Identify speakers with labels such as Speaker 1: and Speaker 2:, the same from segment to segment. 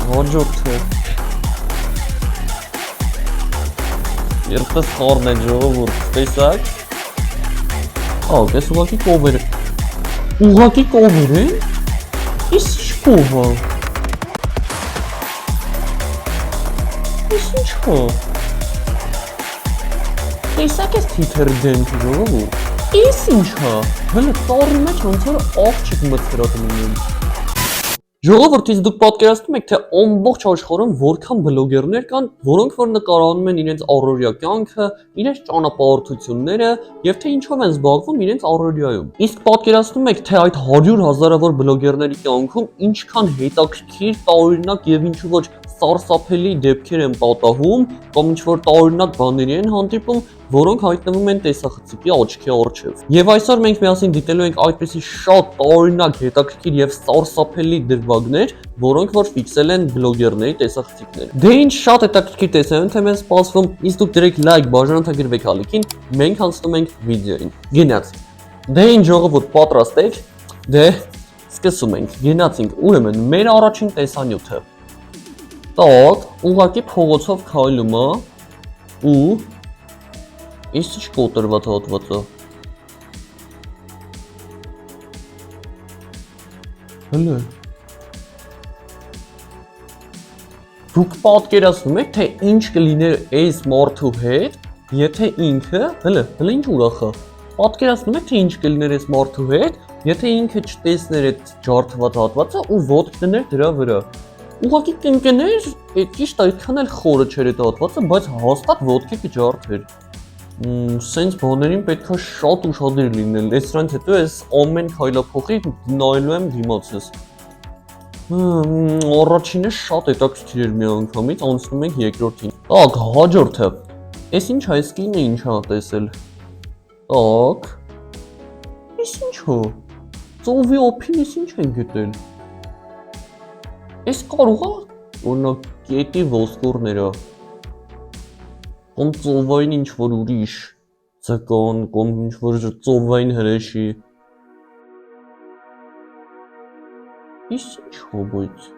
Speaker 1: Հաջորդը Երբես խորն են ժողովուրդ, տեսակ Աղ, ես ուղղակի կովեր են? Ես ինչ կովա? Ես ինչ հա? Տեսակ ես թիթերի դեմքի ժողովուրդ? Ես ինչ հա? Հələ տարի մեջ ոնցոր աղջիկ մտքրատում ունեմ Ժողովուրդ, իսկ դուք պատկերացնում եք, թե ամբողջ աշխարհում որքան բլոգերներ կան, որոնք որ նկարահանում են իրենց առօրյա կյանքը, իրենց ճանապարհորդությունները եւ թե ինչով են զբաղվում իրենց առօրյայում։ Իսկ պատկերացնում եք, թե այդ 100,000-ավոր բլոգերների կյանքում ինչքան հետաքրքիր, տարօրինակ եւ ինչու ոչ սարսափելի դեպքեր են պատահում, կամ ինչ-որ տարօրինակ բաների են հանդիպում, որոնք հայտնվում են տեսախցիկի աչքի առջև։ Եվ այսօր մենք միասին դիտելու ենք այդպիսի շատ տարօրինակ, հետաքրքիր եւ սարսափելի դրվագներ, որոնք որ ֆիքսել են բլոգերների տեսախցիկները։ Դե ինչ շատ հետաքրքիր տեսանյութ թե մեզ սպասվում, իսկ դուք դրեք լայք, բաժանորդագրվեք ալիքին, մենք անցնում ենք վիդեոին։ Գնացինք։ Դե ինչ ժողովուրդ պատրաստ եք։ Դե սկսում ենք։ Գնացինք, ուրեմն մեր առաջին տեսանյութը։ Так, ուղղակի փողոցով քայլում է ու Ես ինչ կոտրված հատվածը Հələ Դուք պատկերացնում եք, թե ինչ կլիներ այս մարդու հետ, եթե ինքը, հələ ինչ ուրախ է Պատկերացնում եք, թե ինչ կլիներ այս մարդու հետ, եթե ինքը չտեսներ այդ ջարդված հատվածը ու ոտք դներ դրա վրա Ուղղակի կընկներ, ճիշտ այդքան էլ խորը չէր այդ հատվածը, բայց հաստատ ոտքի կջարդեր Սենց բաներին պետքա շատ ուշադիր լինել, այսրանից հետո ես ամեն քայլափոխի նայելու եմ դիմացս Առաջինը շատ հետաքրքիր էր մի անգամից, անցնում ենք երկրորդին Так, հաջորդը Էս ինչ է, այս կինը ինչ է տեսել Так Էս ինչ է, ծովի օփին էս ինչ են գտել Էս կարող է, օրինակ կետի ոսկորները Կամ ծովային ինչ-որ ուրիշ ձկան, կամ ինչ-որ ծովային հրեշի Ის ինչ է բայց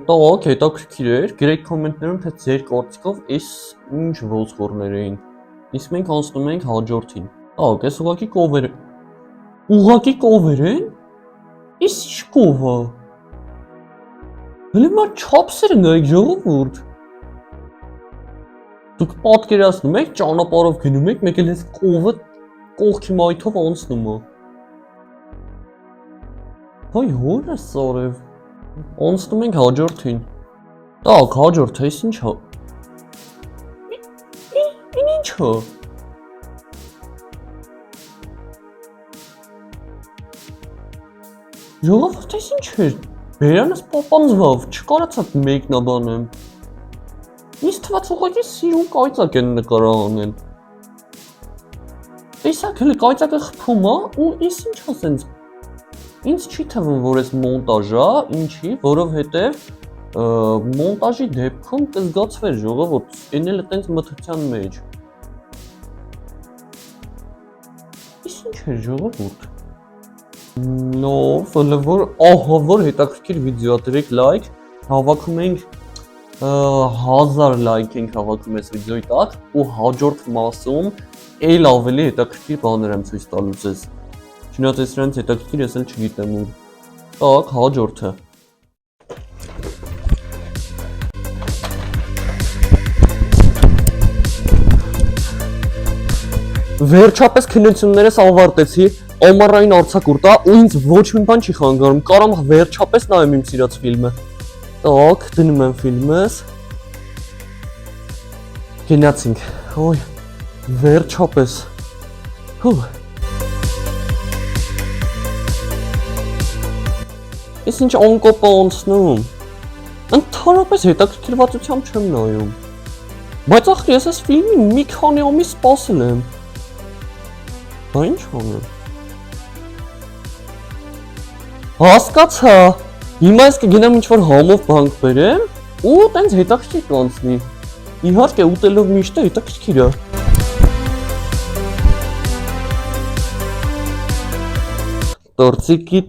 Speaker 1: Так, հետաքրքիր էր, գրեք կոմենտներում, թե ձեր կարծիքով էս ինչ ոսկորներ էին Իսկ մենք անցնում ենք հաջորդին Так, էս ուղղակի կովեր են? Էս ինչ կով է? Հələ մա չափսերը նայեք ժողովուրդ Դուք պատկերացնում եք, ճանապարհով գնում եք, մեկ էլ այս կովը կողքի մայթով անցնում է Հայ հորը սարև Անցնում ենք հաջորդին Так, հաջորդը էս ինչ է Ինչ է Ժողովուրդ էս ինչ էր Բերանս պապանձվավ, չկարացավ մեկնաբանեմ Ինձ թված ուղղակի սիրուն կայծակ են նկարահանել Տեսակ հələ կայծակը խփում է ու ես ինչ ասենց Ինձ չի թվում, որ ես մոնտաժ է, ինչի, որովհետև մոնտաժի դեպքում կզգացվեր ժողովուրդ, էնել է տենց մթության մեջ Ես ինչ էր ժողովուրդ Լավ, ահա որ հետաքրքիր վիդեո դրեք լայք, հավաքում ենք 1000 լայք ենք հավաքում այս վիդեոյի տակ ու հաջորդ մասում էլ ավելի հետաքրքիր բաներ եմ ցույց տալու ձեզ Չնայած այսրանից հետաքրքիր ես էլ չգիտեմ ուր Так, հաջորդը Վերջապես քննություններս ավարտեցի Ամառային արձակուրդ է ու ինձ ոչ մի բան չի խանգարում, կարամ վերջապես նայեմ իմ սիրած ֆիլմը Так, դնում եմ ֆիլմս Գնացինք, ոյ, վերջապես Ես ինչ անկոպ անցնում Ընդհանրապես հետաքրքրվածությամբ չեմ նայում Բայց ախր ես այս ֆիլմին մի քանի ամիս սպասել եմ Բա ինչ անեմ Հասկացա, հիմա ես կգնամ ինչ-որ համով բանկ բերեմ ու տենց հետաքրքիր կանցնի Իհարկե ուտելով միշտ է հետաքրքիր է Տորցիկի,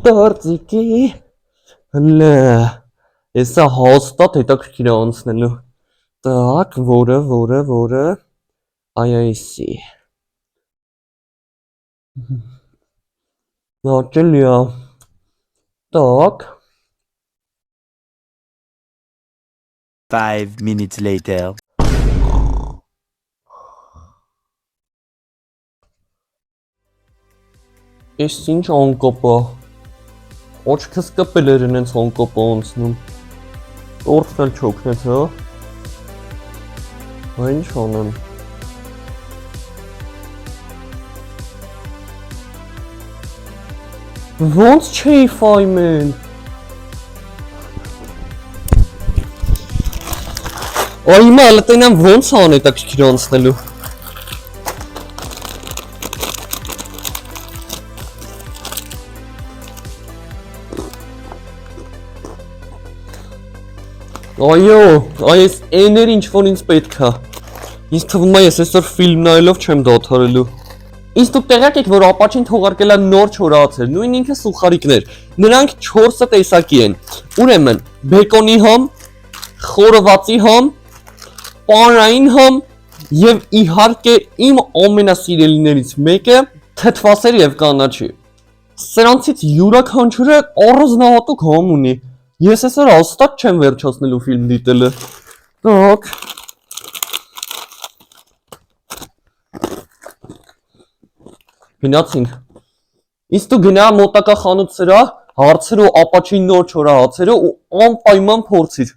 Speaker 1: Հլը, եսա հաստատ հետաքրքիր է անցնելու։ Так, որը, այ, հաճելի է։ Так,
Speaker 2: 5 minutes later.
Speaker 1: ես ինչ անկոպ է։ Օչքս կպել էր ինենց անկոպ անցնում։ Տորթն էլ չօգնեց, հա։ Հա ինչ անեմ։ Ոնց չէի ֆայմել։ Այ հիմա հələ տենամ ոնց ան հետաքրքիր անցնելու։ Այո, այս էներ ինչ որ ինձ պետք է։ Ինձ թվում է ես այսօր ֆիլմ նայելով չեմ դադարելու։ Իսկ դուք տեղյակ եք, որ ապաչին թողարկել է նոր չորացել, նույն ինքը սուխարիկներ։ Նրանք 4 տեսակի են։ Ուրեմն, բեկոնի համ, խորովածի համ, պանրային համ եւ իհարկե իմ ամենասիրելիներից մեկը թթվասեր եւ կանաչի։ Սրանցից յուրաքանչյուրը առանձնահատուկ համ ունի։ Ես այսօր հաստատ չեմ վերջացնելու ֆիլմ դիտելը։ Так. Գնացինք։ Իսկ դու գնա մոտակա խանութ սրա, հարցրու ապաչի նոր չորահացերը ու անպայման փորձիր։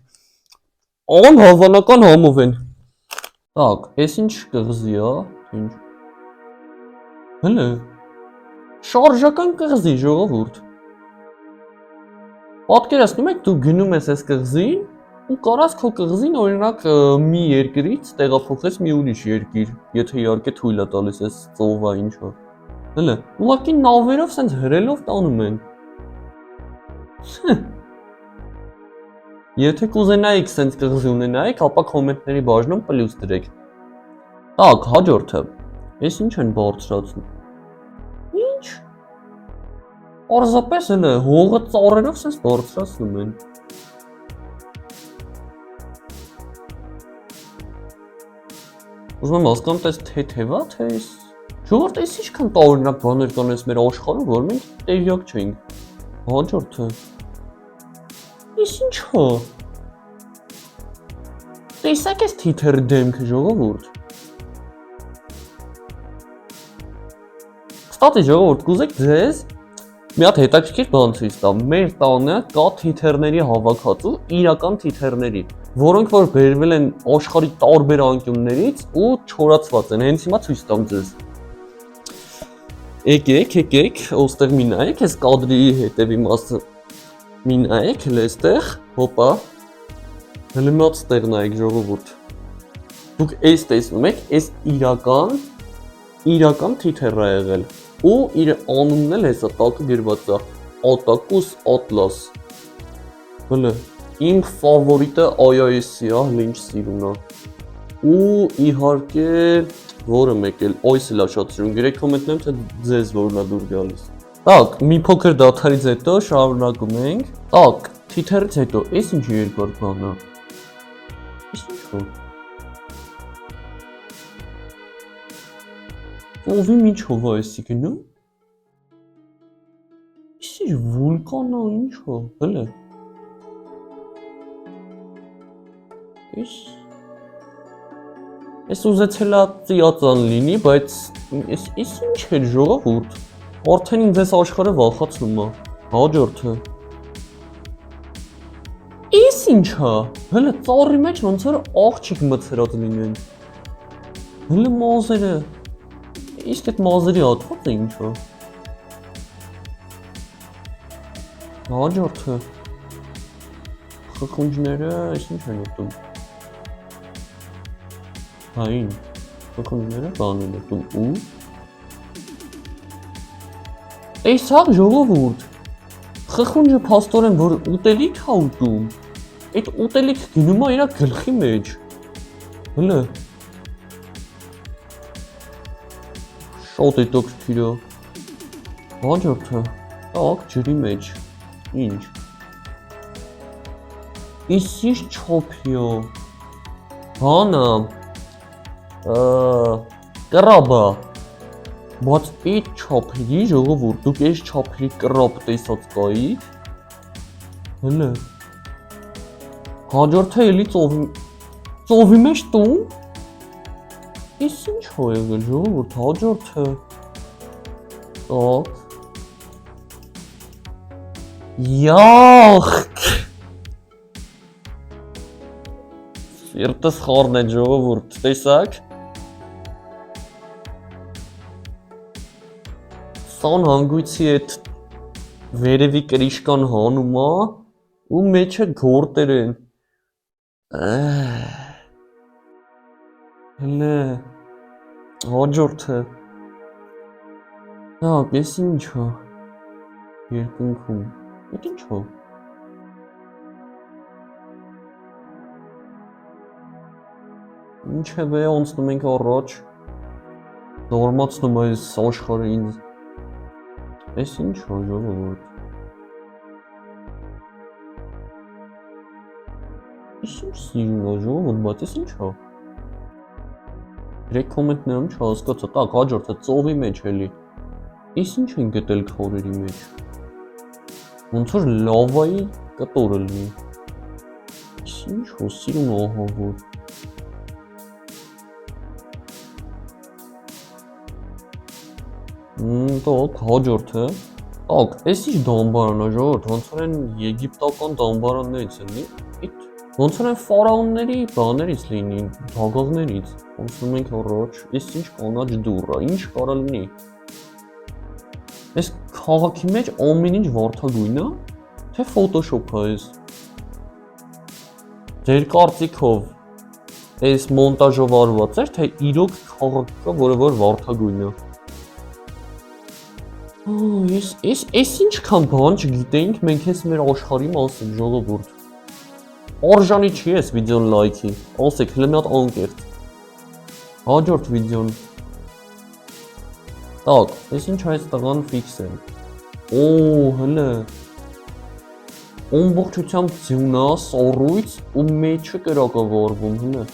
Speaker 1: Անհավանական համով են։ Так, ես ինչ կղզի է, ինչ։ Հələ։ Շարժական կղզի ժողովուրդ։ Պատկերացնում եք դու գնում ես այս կղզին ու կարաս քո կղզին օրինակ մի երկրից տեղափոխես մի ուրիշ երկիր, եթե իհարկե թույլ է տալիս այս ծովա ինչա։ Հələ, ուղղակի նավերով սենց հրելով տանում են։ Եթե կուզենայիք սենց կղզի ունենայիք, ապա կոմենտների բաժնում պլյուս դրեք։ Так, հաջորդը։ Ես ինչ են բարձրացնում։ Ինչ։ Պարզապես հələ հողը ծառերով սենց բարձրացնում են։ Ուզում եմ հասկանալ, այս թեթև է, թե այս ժողովուրդ այս ինչքան տարօրինակ բաներ կան այս մեր աշխարհում, որ մենք տեղյակ չենք։ Հաջորդը։ Այս ինչ է։ Տեսակ ես թիթեռի դեմքը ժողովուրդ։ Կստատի ժողովուրդ, կուզեք ձեզ մի հատ հետաքրքիր բան ցույց տամ։ Մեր տանը կա թիթեռների հավաքածու, իրական թիթեռների, որոնք որ բերվել են աշխարհի տարբեր անկյուններից ու չորացված են։ Հենց հիմա ցույց տամ ձեզ։ Եկեք, ոստեղ մի նայեք, այս կադրի հետևի մասը մի նայեք, հələ այստեղ, հոպա, հələ մի հատ ստեղ նայեք ժողովուրդ։ Դուք այս տեսնում եք, այս իրական թիթեռ է եղել ու իր անունն էլ հեսա տակը գրված է Atacus atlas։ Հələ, իմ ֆավորիտը iOS-ի է, հələ ինչ սիրուն է։ Ու իհարկե որը մեկ էլ այս էլ է շատ սիրուն, գրեք կոմենտներում, թե ձեզ որն է դուր գալիս։ Так, մի փոքր դադարից հետո շարունակում ենք։ Так, թիթեռից հետո, այս ինչ երկար բան է։ Այս ինչ է։ Ովի միջով է էսի գնում։ Այս ինչ վուլկան է, ինչ է, հələ։ Ես ուզեցել է ծիածան լինի, բայց ես ինչ էր ժողովուրդ, արդեն ինձ ես աշխարհը վախացնում է, հաջորդը։ Ես ինչ է, հələ ծառի մեջ ոնց որ աղջիկ մցրած լինեն։ Հələ մազերը, իսկ այդ մազերի հատվածը ինչ է։ Հաջորդը։ Խխունջները, ես ինչ են ուտում։ Այն, խխունջները բան են ուտում ու։ Տեսակ ժողովուրդ, խխունջը փաստորեն որ ուտելիք է ուտում, այդ ուտելիք գնում է իր գլխի մեջ, հələ, շատ հետաքրքիր է, հաջորդը, տակ ջրի մեջ, ինչ, Իսկ ինչ չոփյո։ Բանը կրաբը։ Բայց այդ չոփի ժողովուրդ, դուք այս չոփի կրաբ տեսած կայիք։ Հələ։ Հաջորդը էլի ծովի մեջ տուն։ Իսկ ինչ ո եղել ժողովուրդ, հաջորդը։ Так։ Յախք։ Սիրտս խառն է ժողովուրդ, տեսակ։ Սան հանգույցի այդ վերևի կրիշկան հանում է ու մեջը գորտեր են։ Հələ հաջորդը։ Так, ես ինչ է։ Երկնքում։ Այդ ինչ է։ Ինչևէ անցնում ենք առաջ։ Նորմացնում այս աշխարհը ինձ։ Այս ինչ է ժողովուրդ։ Ինչ սիրուն է ժողովուրդ, բայց այս ինչ է։ Երեք կոմենտներում չհասկացա, так, հաջորդը ծովի մեջ էլի։ Այս ինչ են գտել քարերի մեջ։ Ոնց որ լավայի կտորը լինի։ Ինչ է սիրուն ահավոր։ Так, հաջորդը։ Так, այս ինչ դամբարան է ժողովուրդ, ոնց որ են եգիպտական դամբարաններից էլի։ Ոնց որ են ֆարաոնների բաներից լինի, դագաղներից։ Անցնում ենք առաջ, այս ինչ կանաչ դուռ է, ինչ կարա լինի։ Այս քաղաքի մեջ ամեն ինչ վարդագույն է, թե Photoshop է այս։ Ձեր կարծիքով այս մոնտաժով արված էր, թե իրոք քաղաքը, որը որ վարդագույն է։ Ես ինչքան բան չգիտեինք մենք ես մեր աշխարհի մասին ժողովուրդ։ Արժանի չի էս վիդեոն լայքի, ասեք հələ մի հատ անկեղծ։ Հաջորդ վիդեոն։ Так, ես ինչ այս տղան ֆիքս է։ Հələ։ Ամբողջությամբ ձյունա, սառույց ու մեջը կրակավարվում, հələ։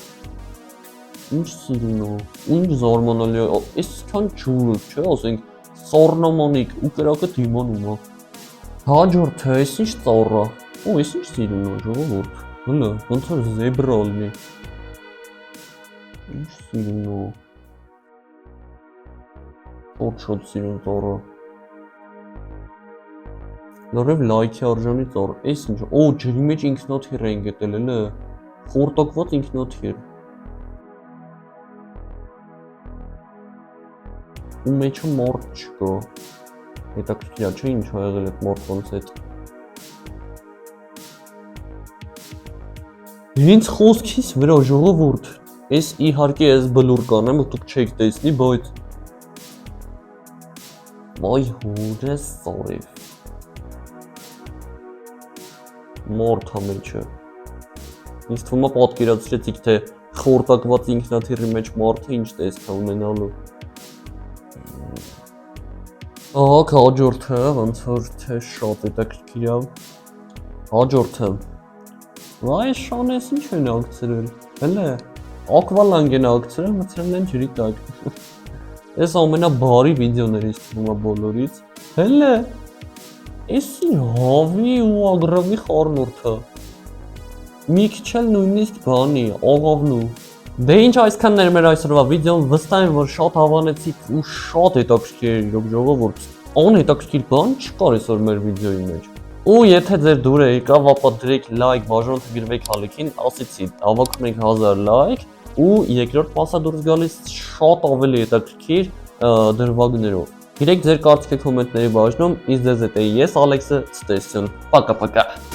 Speaker 1: Ինչ սիրուն է, ու ինչ զարմանալի է, այսքան ջուրը, չէ, ասենք Սառնամանիկ ու կրակը դիմանում է։ Հաջորդը, այս ինչ ծառ է։ Այս ինչ սիրուն է ժողովուրդ։ Հələ, ոնց որ զեբրա լինի։ Ինչ սիրուն է։ Շատ սիրուն ծառ է։ Լրիվ լայքի արժանի ծառ։ Այս ինչ։ Ջրի մեջ ինքնաթիռ են գտել, հələ։ Խորտակված ինքնաթիռ։ Ու մեջը մարդ չկա։ Հետաքրքիր է, չէ՞ ինչ ա եղել այդ մարդկանց հետ։ Ինձ խոսքից վրա ժողովուրդ, ես իհարկե ես բլուր կանեմ ու դուք չեք տեսնի, բայց Մայ հորես սարև։ Մարդ է մեջը։ Ինձ թվում է պատկերացրեցիք, թե խորտակված ինքնաթիռի մեջ մարդը ինչ տեսք է ունենալու։ Ահա հաջորդը, ոնց որ թե շատ հետաքրքիր է։ Հաջորդը։ Այս շանես ինչ են ակցրել։ Հələ, ակվալանգ են ակցրել, մտցրել են ջրի տակ։ Այս ամենաբարի վիդեոներից թվում է բոլորից։ Հələ, այս հավի ու ագրավի խառնուրդը։ Մի քիչ էլ նույնիսկ բանի, աղավնու։ Դե ինչ այսքանն էր մեր այսօրվա վիդեոն, վստահ եմ, որ շատ հավանեցիք ու շատ հետաքրքիր էր իրոք ժողովուրդ։ Անհետաքրքիր բան չկար այսօր մեր վիդեոյի մեջ։ Ու եթե ձեր դուրը եկավ, ապա դրեք լայք, բաժանოთ գրվեք հալիքին, ասեցի, հավաքում ենք 1000 լայք ու երկրորդ մասը դուրս գալիս շատ ավելի հետաքրքիր դրվագներով։ Գիտեք ձեր կարծիքը կոմենտների բաժնում, իսկ ձեզ հետ էի ես Ալեքսը Ցտեսյան։ Պակա-պակա։